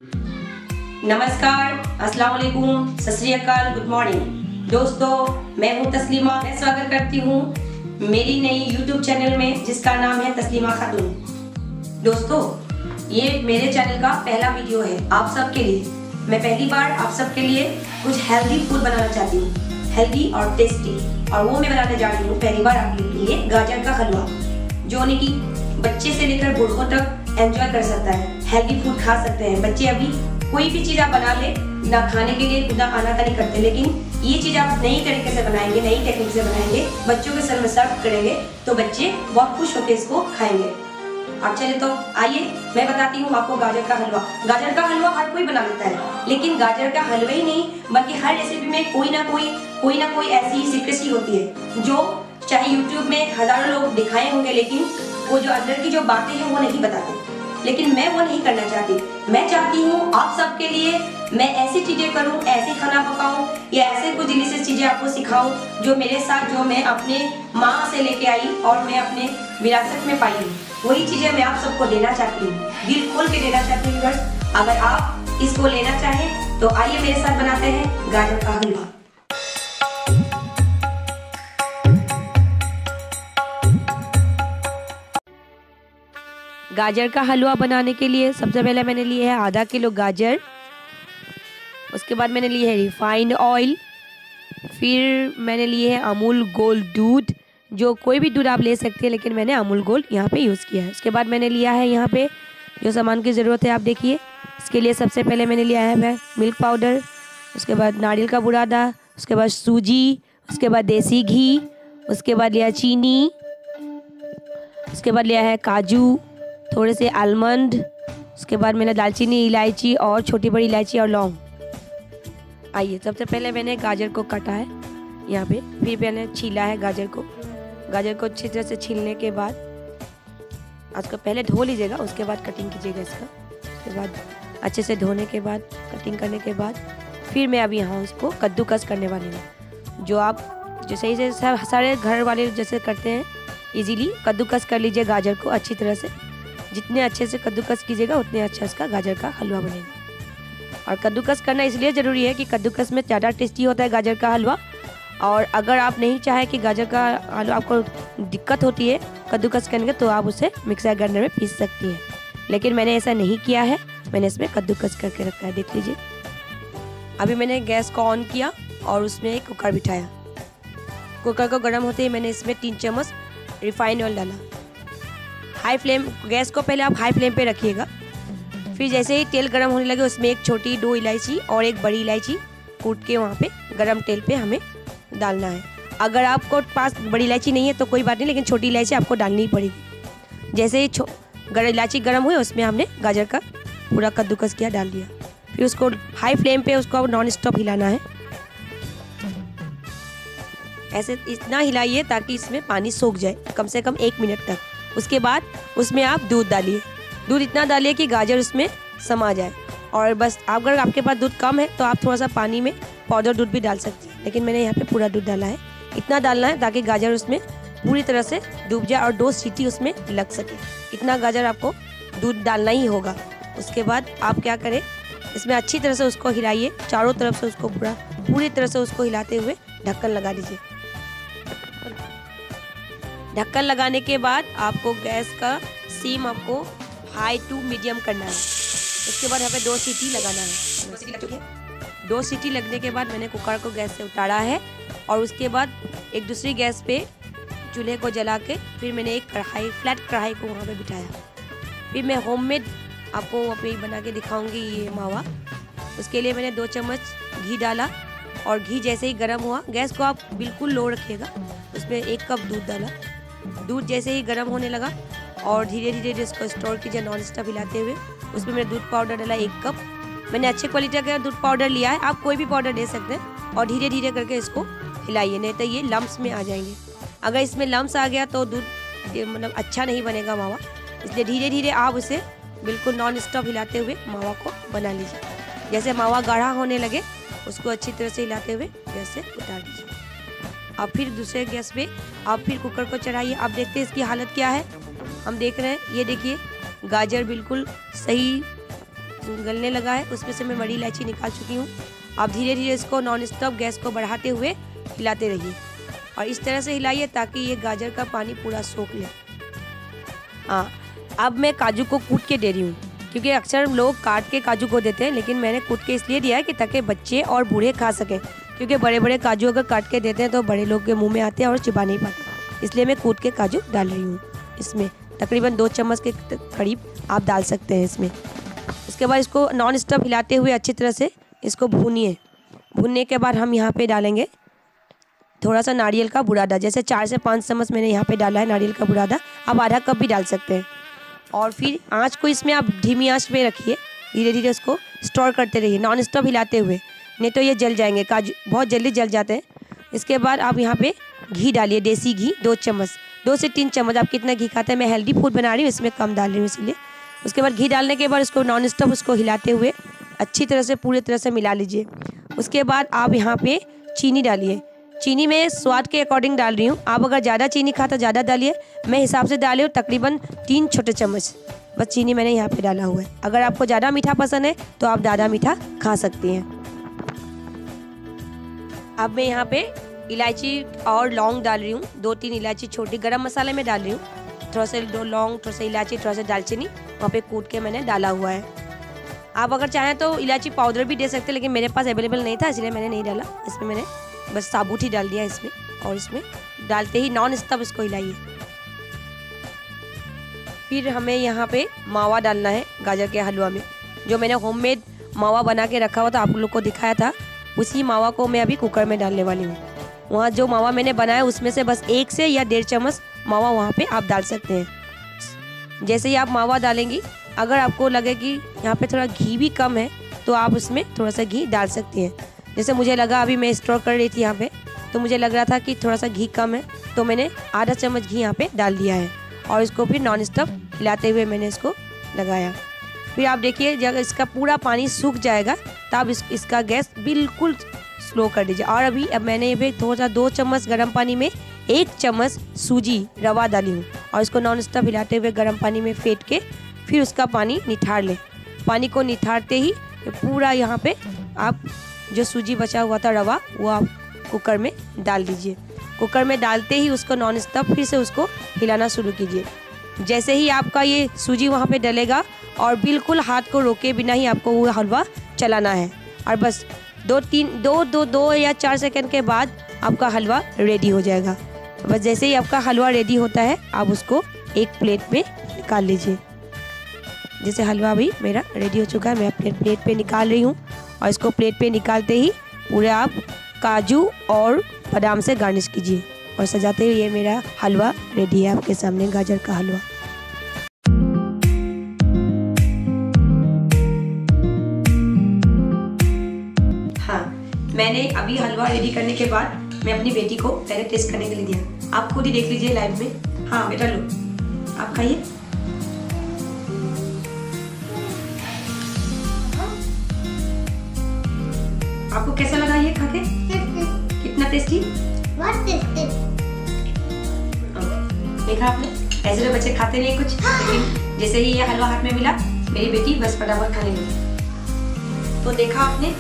नमस्कार, अस्सलाम वालेकुम, सत श्री अकाल, गुड मॉर्निंग दोस्तों। मैं हूं तस्लीमा। मैं स्वागत करती हूं मेरी नई YouTube चैनल में जिसका नाम है तस्लीमा खातून। दोस्तों, ये मेरे चैनल का पहला वीडियो है आप सबके लिए। मैं पहली बार आप सबके लिए कुछ हेल्दी फूड बनाना चाहती हूँ, हेल्दी और टेस्टी, और वो मैं बनाने जा रही हूँ पहली बार आपके लिए गाजर का हलवा, जो कि बच्चे से लेकर बूढ़ों तक एंजॉय कर सकता है। हेल्दी फूड खा सकते हैं बच्चे। अभी कोई भी चीज आप बना ले, ना खाने के लिए ना आनाकानी करते, लेकिन ये चीज आप नई तरीके से बनाएंगे, नई टेक्निक से बनाएंगे, बच्चों के सर में सर्व करेंगे तो बच्चे बहुत खुश होकर इसको खाएंगे। अब चले तो आइए मैं बताती हूँ आपको गाजर का हलवा। गाजर का हलवा हर कोई बना लेता है, लेकिन गाजर का हलवा ही नहीं बल्कि हर रेसिपी में कोई ना कोई ऐसी सीक्रेसी होती है जो चाहे यूट्यूब में हजारों लोग दिखाए होंगे, लेकिन वो जो अंदर की जो बातें हैं वो नहीं बताते। लेकिन मैं वो नहीं करना चाहती। मैं चाहती हूँ आप सबके लिए मैं ऐसी चीजें करूँ, ऐसे खाना पकाऊं या ऐसे कुछ डिलीशियस चीजें आपको सिखाऊं जो मेरे साथ, जो मैं अपने माँ से लेके आई और मैं अपने विरासत में पाई हूँ, वही चीजें मैं आप सबको देना चाहती हूँ, दिल खोल के देना चाहती हूँ। अगर आप इसको लेना चाहें तो आइए मेरे साथ बनाते हैं गाजर का हलवा। गाजर का हलवा बनाने के लिए सबसे पहले मैंने लिए है आधा किलो गाजर। उसके बाद मैंने लिए है रिफाइंड ऑयल। फिर मैंने लिए है अमूल गोल्ड दूध, जो कोई भी दूध आप ले सकते हैं, लेकिन मैंने अमूल गोल्ड यहाँ पे यूज़ किया है। उसके बाद मैंने लिया है यहाँ पे जो सामान की ज़रूरत है आप देखिए। इसके लिए सबसे पहले मैंने लिया है मिल्क पाउडर, उसके बाद नारियल का बुरादा, उसके बाद सूजी, उसके बाद देसी घी, उसके बाद लिया चीनी, उसके बाद लिया है काजू, थोड़े से आलमंड, उसके बाद मैंने दालचीनी, इलायची और छोटी बड़ी इलायची और लौंग। आइए सबसे पहले मैंने गाजर को काटा है यहाँ पे, फिर मैंने छीला है गाजर को। गाजर को अच्छी तरह से छीलने के बाद उसको पहले धो लीजिएगा, उसके बाद कटिंग कीजिएगा इसका। उसके बाद अच्छे से धोने के बाद कटिंग करने के बाद फिर मैं अभी यहाँ उसको कद्दूकस करने वाली हूँ। जो आप जैसे ही सारे घर वाले जैसे करते हैं इजीली कद्दूकस कर लीजिए गाजर को अच्छी तरह से। जितने अच्छे से कद्दूकस कीजिएगा उतने अच्छा इसका गाजर का हलवा बनेगा। और कद्दूकस करना इसलिए ज़रूरी है कि कद्दूकस में ज़्यादा टेस्टी होता है गाजर का हलवा। और अगर आप नहीं चाहे कि गाजर का हलवा, आपको दिक्कत होती है कद्दूकस करने के, तो आप उसे मिक्सर ग्राइंडर में पीस सकती हैं, लेकिन मैंने ऐसा नहीं किया है। मैंने इसमें कद्दूकस करके रखा है, देख लीजिए। अभी मैंने गैस को ऑन किया और उसमें एक कुकर बिठाया। कुकर को गर्म होते ही मैंने इसमें 3 चम्मच रिफाइंड ऑयल डाला। हाई फ्लेम, गैस को पहले आप हाई फ्लेम पे रखिएगा। फिर जैसे ही तेल गरम होने लगे उसमें एक छोटी 2 इलायची और एक बड़ी इलायची कूट के वहाँ पे गरम तेल पे हमें डालना है। अगर आपको पास बड़ी इलायची नहीं है तो कोई बात नहीं, लेकिन छोटी इलायची आपको डालनी ही पड़ेगी। जैसे ही इलायची गरम हुई उसमें हमने गाजर का पूरा कद्दूकस किया डाल दिया। फिर उसको हाई फ्लेम पे उसको नॉन स्टॉप हिलाना है। ऐसे इतना हिलाइए ताकि इसमें पानी सूख जाए कम से कम 1 मिनट तक। उसके बाद उसमें आप दूध डालिए। दूध इतना डालिए कि गाजर उसमें समा जाए। और बस अगर आपके पास दूध कम है तो आप थोड़ा सा पानी में पाउडर दूध भी डाल सकते हैं, लेकिन मैंने यहाँ पे पूरा दूध डाला है। इतना डालना है ताकि गाजर उसमें पूरी तरह से डूब जाए और 2 सीटी उसमें लग सके। इतना गाजर आपको दूध डालना ही होगा। उसके बाद आप क्या करें, इसमें अच्छी तरह से उसको हिलाइए, चारों तरफ से उसको पूरी तरह से उसको हिलाते हुए ढक्कन लगा दीजिए। ढक्कन लगाने के बाद आपको गैस का सीम आपको हाई टू मीडियम करना है। उसके बाद यहाँ पे 2 सीटी लगाना है। 2 सीटी लगने के बाद मैंने कुकर को गैस से उतारा है और उसके बाद एक दूसरी गैस पे चूल्हे को जला के फिर मैंने एक फ्लैट कढ़ाई को वहाँ पे बिठाया। फिर मैं होममेड आपको अभी बना के दिखाऊंगी ये मावा। उसके लिए मैंने 2 चम्मच घी डाला और घी जैसे ही गर्म हुआ, गैस को आप बिल्कुल लो रखिएगा। उसमें 1 कप दूध डाला। दूध जैसे ही गर्म होने लगा और धीरे धीरे इसको स्टोर कीजिए नॉन स्टॉप हिलाते हुए। उसमें मैंने दूध पाउडर डाला 1 कप। मैंने अच्छे क्वालिटी का दूध पाउडर लिया है, आप कोई भी पाउडर दे सकते हैं। और धीरे धीरे करके इसको हिलाइए, नहीं तो ये लम्स में आ जाएंगे। अगर इसमें लम्स आ गया तो दूध मतलब अच्छा नहीं बनेगा मावा। इसलिए धीरे धीरे आप उसे बिल्कुल नॉन स्टॉप हिलाते हुए मावा को बना लीजिए। जैसे मावा गाढ़ा होने लगे उसको अच्छी तरह से हिलाते हुए गैस से उतार दीजिए। अब फिर दूसरे गैस पे आप फिर कुकर को चढ़ाइए। आप देखते हैं इसकी हालत क्या है। हम देख रहे हैं, ये देखिए गाजर बिल्कुल सही गलने लगा है, उसमें से मैं बड़ी इलायची निकाल चुकी हूँ। आप धीरे धीरे इसको नॉन स्टॉप गैस को बढ़ाते हुए हिलाते रहिए और इस तरह से हिलाइए ताकि ये गाजर का पानी पूरा सोख ले। हाँ, अब मैं काजू को कूट के दे रही हूँ, क्योंकि अक्सर लोग काट के काजू को देते हैं, लेकिन मैंने कूट के इसलिए दिया है कि ताकि बच्चे और बूढ़े खा सकें, क्योंकि बड़े बड़े काजू अगर काट के देते हैं तो बड़े लोग के मुंह में आते हैं और चिबा नहीं पाते। इसलिए मैं कूट के काजू डाल रही हूँ। इसमें तकरीबन 2 चम्मच के करीब आप डाल सकते हैं इसमें। उसके बाद इसको नॉन स्टॉप हिलाते हुए अच्छी तरह से इसको भूनिए। भूनने के बाद हम यहाँ पे डालेंगे थोड़ा सा नारियल का बुरादा, जैसे 4 से 5 चम्मच मैंने यहाँ पे डाला है नारियल का बुरादा। आप आधा कप भी डाल सकते हैं। और फिर आँच को इसमें आप धीमी आँच पे रखिए, धीरे धीरे उसको स्टोर करते रहिए नॉन स्टॉप हिलाते हुए, नहीं तो ये जल जाएंगे, काजू बहुत जल्दी जल जाते हैं। इसके बाद आप यहाँ पे घी डालिए, देसी घी 2 चम्मच, 2 से 3 चम्मच, आप कितना घी खाते हैं। मैं हेल्दी फूड बना रही हूँ, इसमें कम डाल रही हूँ इसलिए। उसके बाद घी डालने के बाद उसको नॉन स्टॉप उसको हिलाते हुए अच्छी तरह से पूरी तरह से मिला लीजिए। उसके बाद आप यहाँ पे चीनी डालिए। चीनी मैं स्वाद के अकॉर्डिंग डाल रही हूँ, आप अगर ज़्यादा चीनी खाता ज़्यादा डालिए। मैं हिसाब से डाली हूँ तकरीबन 3 छोटे चम्मच, बस चीनी मैंने यहाँ पे डाला हुआ है। अगर आपको ज़्यादा मीठा पसंद है तो आप ज़्यादा मीठा खा सकती हैं। अब मैं यहाँ पे इलायची और लौंग डाल रही हूँ, 2-3 इलायची छोटी, गरम मसाले में डाल रही हूँ। थोड़ा सा 2 लौंग, थोड़ा सा इलायची, थोड़ा सा दालचीनी वहाँ पे कूट के मैंने डाला हुआ है। आप अगर चाहें तो इलायची पाउडर भी दे सकते हैं, लेकिन मेरे पास अवेलेबल नहीं था इसलिए मैंने नहीं डाला। इसमें मैंने बस साबुत ही डाल दिया इसमें, और इसमें डालते ही नॉन स्टॉप इसको हिलाइए। फिर हमें यहाँ पे मावा डालना है गाजर के हलवा में। जो मैंने होममेड मावा बना के रखा हुआ था, आप लोग को दिखाया था, उसी मावा को मैं अभी कुकर में डालने वाली हूँ। वहाँ जो मावा मैंने बनाया उसमें से बस 1 से या 1.5 चम्मच मावा वहाँ पे आप डाल सकते हैं। जैसे ही आप मावा डालेंगी, अगर आपको लगे कि यहाँ पे थोड़ा घी भी कम है तो आप उसमें थोड़ा सा घी डाल सकती हैं। जैसे मुझे लगा, अभी मैं स्टोर कर रही थी यहाँ पे, तो मुझे लग रहा था कि थोड़ा सा घी कम है, तो मैंने आधा चम्मच घी यहाँ पे डाल दिया है। और इसको फिर नॉन स्टॉप हिलाते हुए मैंने इसको लगाया। फिर आप देखिए जब इसका पूरा पानी सूख जाएगा तब इसका गैस बिल्कुल स्लो कर दीजिए। और अब मैंने ये भी थोड़ा सा 2 चम्मच गर्म पानी में 1 चम्मच सूजी रवा डाली हूँ, और इसको नॉन स्टॉप हिलाते हुए गर्म पानी में फेंट के फिर उसका पानी निथार लें। पानी को निथारते ही पूरा यहाँ पे आप जो सूजी बचा हुआ था रवा, वो आप कुकर में डाल दीजिए। कुकर में डालते ही उसको नॉन स्टॉप फिर से उसको हिलाना शुरू कीजिए। जैसे ही आपका ये सूजी वहाँ पे डलेगा, और बिल्कुल हाथ को रोके बिना ही आपको वो हलवा चलाना है, और बस 2 या 4 सेकंड के बाद आपका हलवा रेडी हो जाएगा। बस जैसे ही आपका हलवा रेडी होता है, आप उसको एक प्लेट में निकाल लीजिए। जैसे हलवा भी मेरा रेडी हो चुका है, मैं अपने प्लेट पे निकाल रही हूँ। और इसको प्लेट पे निकालते ही पूरे आप काजू और बादाम से गार्निश कीजिए, और सजाते हुए ये मेरा हलवा रेडी है आपके सामने, गाजर का हलवा। हाँ, मैंने अभी हलवा रेडी करने के बाद मैं अपनी बेटी को पहले टेस्ट करने के लिए दिया। आप खुद ही देख लीजिए लाइव में। हाँ बेटा, लो आप खाइए। आपको कैसा लगा ये खा के? कितना टेस्टी? बहुत टेस्टी। देखा आपने, ऐसे तो बच्चे खाते नहीं कुछ, लेकिन जैसे ही ये हलवा हाथ में मिला, मेरी बेटी बस फटाफट खाने लगी। तो देखा आपने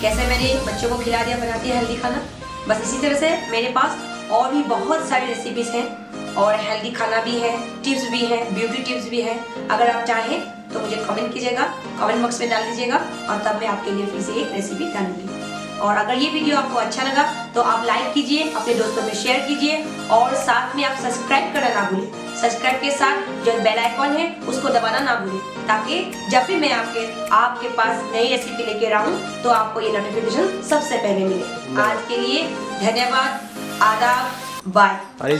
कैसे मैंने बच्चों को खिला दिया, बनाती है हेल्दी खाना। बस इसी तरह से मेरे पास और भी बहुत सारी रेसिपीज हैं, और हेल्दी खाना भी है, टिप्स भी है, ब्यूटी टिप्स भी है। अगर आप चाहें तो मुझे कमेंट कीजिएगा, कमेंट बॉक्स में डाल दीजिएगा, और तब मैं आपके लिए फिर से एक रेसिपी डालूंगी। और अगर ये वीडियो आपको अच्छा लगा तो आप लाइक कीजिए, अपने दोस्तों में शेयर कीजिए, और साथ में आप सब्सक्राइब करना ना भूलें। सब्सक्राइब के साथ जो बेल आइकॉन है उसको दबाना ना भूलें, ताकि जब भी मैं आपके पास नई रेसिपी लेकर आऊँ तो आपको ये नोटिफिकेशन सबसे पहले मिले। आज के लिए धन्यवाद, आदाब, बाय।